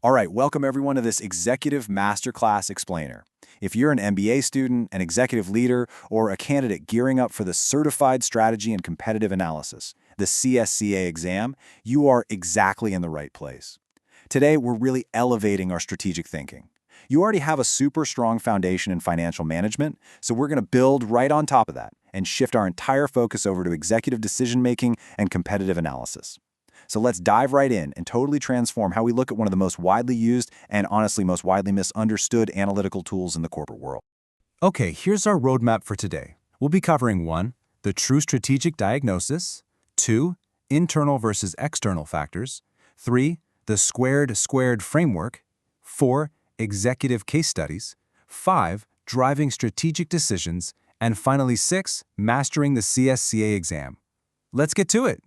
All right, welcome everyone to this Executive Masterclass Explainer. If you're an MBA student, an executive leader, or a candidate gearing up for the Certified Strategy and Competitive Analysis, the CSCA exam, you are exactly in the right place. Today, we're really elevating our strategic thinking. You already have a super strong foundation in financial management, so we're going to build right on top of that and shift our entire focus over to executive decision-making and competitive analysis. So let's dive right in and totally transform how we look at one of the most widely used and honestly most widely misunderstood analytical tools in the corporate world. Okay, here's our roadmap for today. We'll be covering 1. The true strategic diagnosis, 2. Internal versus external factors, 3. The SQuAReD² framework, 4. Executive case studies, 5. Driving strategic decisions, and finally 6. Mastering the CSCA exam. Let's get to it.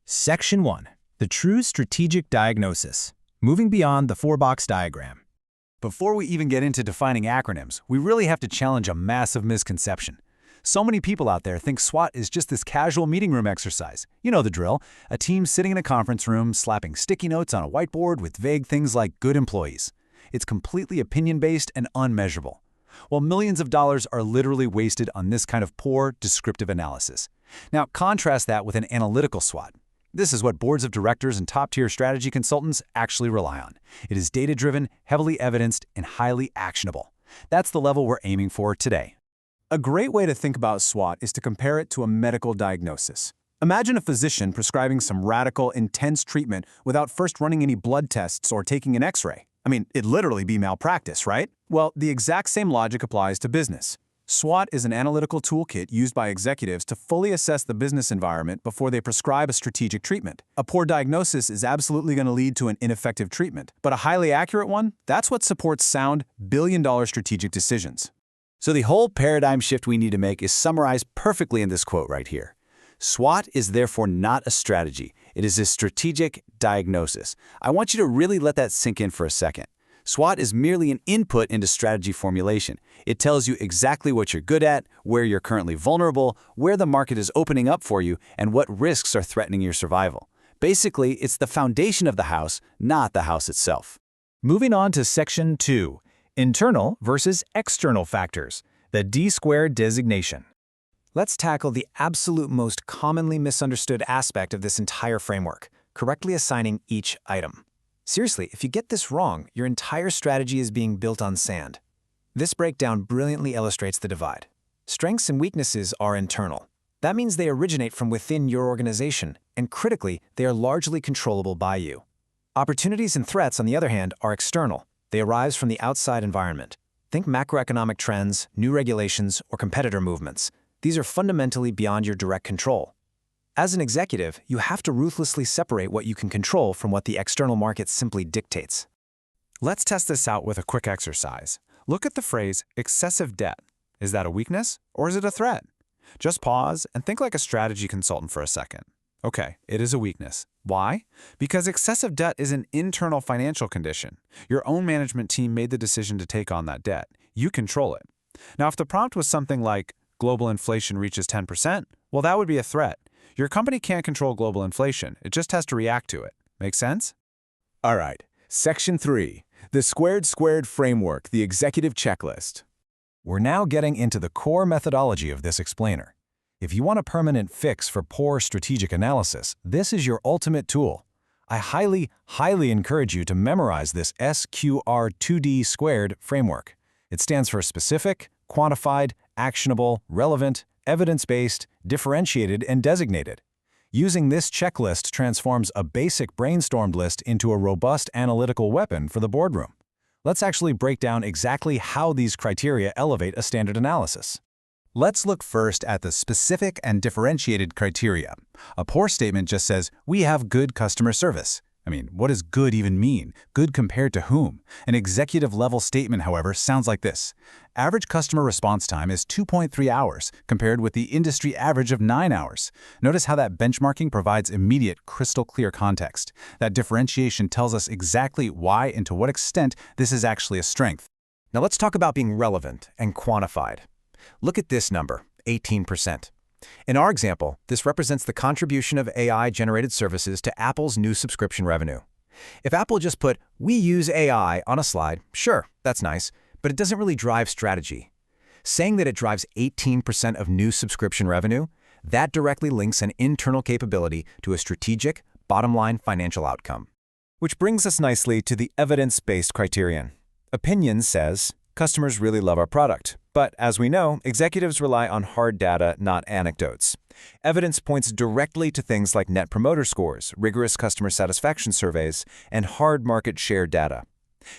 Section 1. The True Strategic Diagnosis. Moving beyond the 4-box diagram. Before we even get into defining acronyms, we really have to challenge a massive misconception. So many people out there think SWOT is just this casual meeting room exercise. You know the drill. A team sitting in a conference room, slapping sticky notes on a whiteboard with vague things like good employees. It's completely opinion-based and unmeasurable. Well, millions of dollars are literally wasted on this kind of poor, descriptive analysis. Now, contrast that with an analytical SWOT. This is what boards of directors and top-tier strategy consultants actually rely on. It is data-driven, heavily evidenced, and highly actionable. That's the level we're aiming for today. A great way to think about SWOT is to compare it to a medical diagnosis. Imagine a physician prescribing some radical, intense treatment without first running any blood tests or taking an X-ray. It'd literally be malpractice, right? Well, the exact same logic applies to business. SWOT is an analytical toolkit used by executives to fully assess the business environment before they prescribe a strategic treatment. A poor diagnosis is absolutely going to lead to an ineffective treatment, but a highly accurate one, that's what supports sound, billion-dollar strategic decisions. So the whole paradigm shift we need to make is summarized perfectly in this quote right here. SWOT is therefore not a strategy. It is a strategic diagnosis. I want you to really let that sink in for a second. SWOT is merely an input into strategy formulation. It tells you exactly what you're good at, where you're currently vulnerable, where the market is opening up for you, and what risks are threatening your survival. Basically, it's the foundation of the house, not the house itself. Moving on to Section 2. Internal versus external factors. The D² designation. Let's tackle the absolute most commonly misunderstood aspect of this entire framework, correctly assigning each item. Seriously, if you get this wrong, your entire strategy is being built on sand. This breakdown brilliantly illustrates the divide. Strengths and weaknesses are internal. That means they originate from within your organization, and critically, they are largely controllable by you. Opportunities and threats, on the other hand, are external. They arise from the outside environment. Think macroeconomic trends, new regulations, or competitor movements. These are fundamentally beyond your direct control. As an executive, you have to ruthlessly separate what you can control from what the external market simply dictates. Let's test this out with a quick exercise. Look at the phrase excessive debt. Is that a weakness or is it a threat? Just pause and think like a strategy consultant for a second. Okay, it is a weakness. Why? Because excessive debt is an internal financial condition. Your own management team made the decision to take on that debt. You control it. Now, if the prompt was something like global inflation reaches 10%, well, that would be a threat. Your company can't control global inflation. It just has to react to it. Make sense? All right, Section 3. The SQuAReD² framework, the executive checklist. We're now getting into the core methodology of this explainer. If you want a permanent fix for poor strategic analysis, this is your ultimate tool. I highly encourage you to memorize this SQuAReD² framework. It stands for specific, quantified, actionable, relevant, evidence-based, differentiated, and designated. Using this checklist transforms a basic brainstormed list into a robust analytical weapon for the boardroom. Let's actually break down exactly how these criteria elevate a standard analysis. Let's look first at the specific and differentiated criteria. A poor statement just says, "We have good customer service." What does good even mean? Good compared to whom? An executive-level statement, however, sounds like this. Average customer response time is 2.3 hours, compared with the industry average of 9 hours. Notice how that benchmarking provides immediate, crystal-clear context. That differentiation tells us exactly why and to what extent this is actually a strength. Now let's talk about being relevant and quantified. Look at this number, 18%. In our example, this represents the contribution of AI-generated services to Apple's new subscription revenue. If Apple just put, "We use AI" on a slide, sure, that's nice, but it doesn't really drive strategy. Saying that it drives 18% of new subscription revenue, that directly links an internal capability to a strategic, bottom-line financial outcome. Which brings us nicely to the evidence-based criterion. Opinion says, customers really love our product. But as we know, executives rely on hard data, not anecdotes. Evidence points directly to things like net promoter scores, rigorous customer satisfaction surveys, and hard market share data.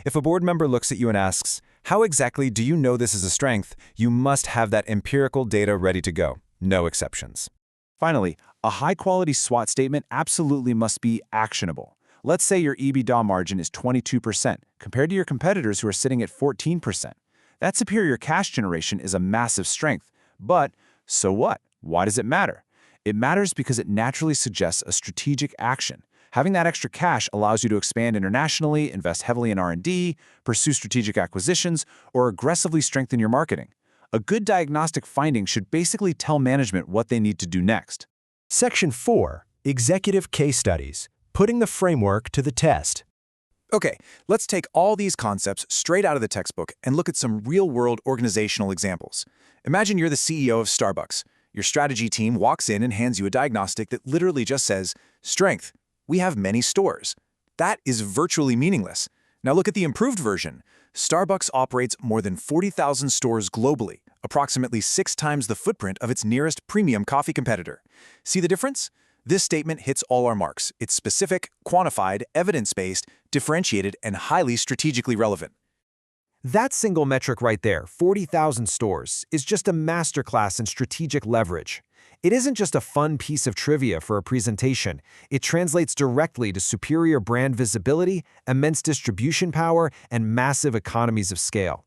If a board member looks at you and asks, "How exactly do you know this is a strength?" you must have that empirical data ready to go. No exceptions. Finally, a high-quality SWOT statement absolutely must be actionable. Let's say your EBITDA margin is 22%, compared to your competitors who are sitting at 14%. That superior cash generation is a massive strength. But so what? Why does it matter? It matters because it naturally suggests a strategic action. Having that extra cash allows you to expand internationally, invest heavily in R&D, pursue strategic acquisitions, or aggressively strengthen your marketing. A good diagnostic finding should basically tell management what they need to do next. Section 4. Executive Case Studies. Putting the framework to the test. Okay, let's take all these concepts straight out of the textbook and look at some real-world organizational examples. Imagine you're the CEO of Starbucks. Your strategy team walks in and hands you a diagnostic that literally just says, "Strength. We have many stores." That is virtually meaningless. Now look at the improved version. Starbucks operates more than 40,000 stores globally, approximately 6 times the footprint of its nearest premium coffee competitor. See the difference? This statement hits all our marks. It's specific, quantified, evidence-based, differentiated, and highly strategically relevant. That single metric right there, 40,000 stores, is just a masterclass in strategic leverage. It isn't just a fun piece of trivia for a presentation. It translates directly to superior brand visibility, immense distribution power, and massive economies of scale.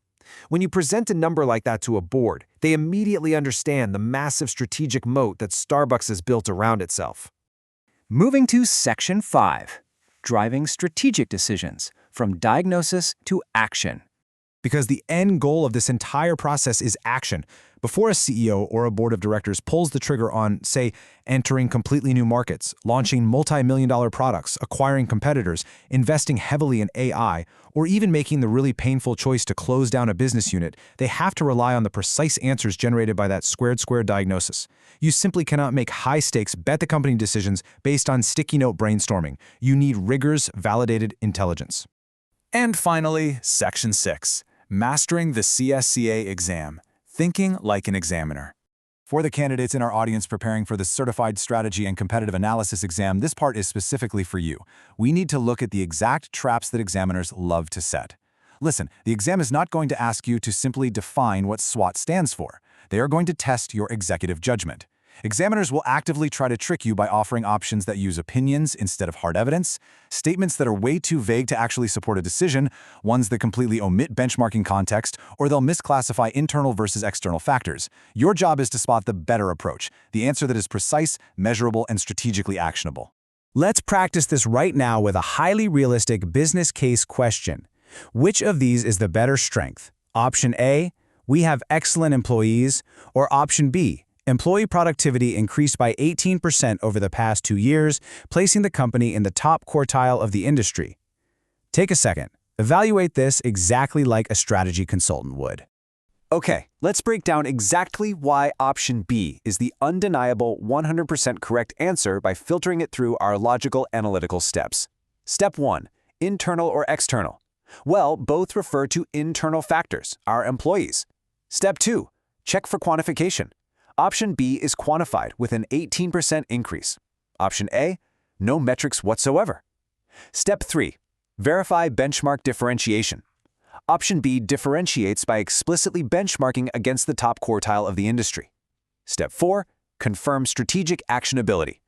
When you present a number like that to a board, they immediately understand the massive strategic moat that Starbucks has built around itself. Moving to Section 5, driving strategic decisions from diagnosis to action. Because the end goal of this entire process is action. Before a CEO or a board of directors pulls the trigger on, say, entering completely new markets, launching multi-million-dollar products, acquiring competitors, investing heavily in AI, or even making the really painful choice to close down a business unit, they have to rely on the precise answers generated by that SQuAReD² diagnosis. You simply cannot make high-stakes bet-the-company decisions based on sticky-note brainstorming. You need rigorous, validated intelligence. And finally, Section 6, mastering the CSCA exam. Thinking like an examiner. For the candidates in our audience preparing for the Certified Strategy and Competitive Analysis exam, this part is specifically for you. We need to look at the exact traps that examiners love to set. Listen, the exam is not going to ask you to simply define what SWOT stands for. They are going to test your executive judgment. Examiners will actively try to trick you by offering options that use opinions instead of hard evidence, statements that are way too vague to actually support a decision, ones that completely omit benchmarking context, or they'll misclassify internal versus external factors. Your job is to spot the better approach, the answer that is precise, measurable, and strategically actionable. Let's practice this right now with a highly realistic business case question. Which of these is the better strength? Option A, we have excellent employees, or option B, employee productivity increased by 18% over the past 2 years, placing the company in the top quartile of the industry. Take a second. Evaluate this exactly like a strategy consultant would. Okay, let's break down exactly why option B is the undeniable 100% correct answer by filtering it through our logical analytical steps. Step 1, internal or external? Well, both refer to internal factors, our employees. Step 2, check for quantification. Option B is quantified with an 18% increase. Option A, no metrics whatsoever. Step 3, verify benchmark differentiation. Option B differentiates by explicitly benchmarking against the top quartile of the industry. Step 4, confirm strategic actionability.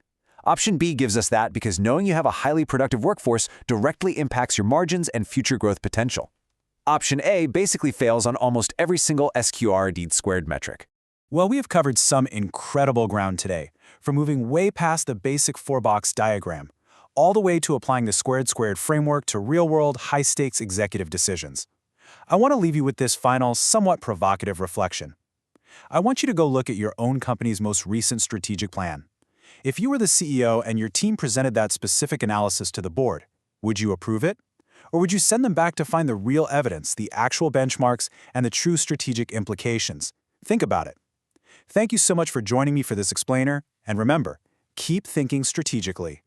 Option B gives us that because knowing you have a highly productive workforce directly impacts your margins and future growth potential. Option A basically fails on almost every single SQuAReD² metric. Well, we have covered some incredible ground today, from moving way past the basic 4-box diagram, all the way to applying the SQuAReD² framework to real-world, high-stakes executive decisions. I want to leave you with this final, somewhat provocative reflection. I want you to go look at your own company's most recent strategic plan. If you were the CEO and your team presented that specific analysis to the board, Would you approve it? Or would you send them back to find the real evidence, the actual benchmarks, and the true strategic implications? Think about it. Thank you so much for joining me for this explainer, and remember, keep thinking strategically.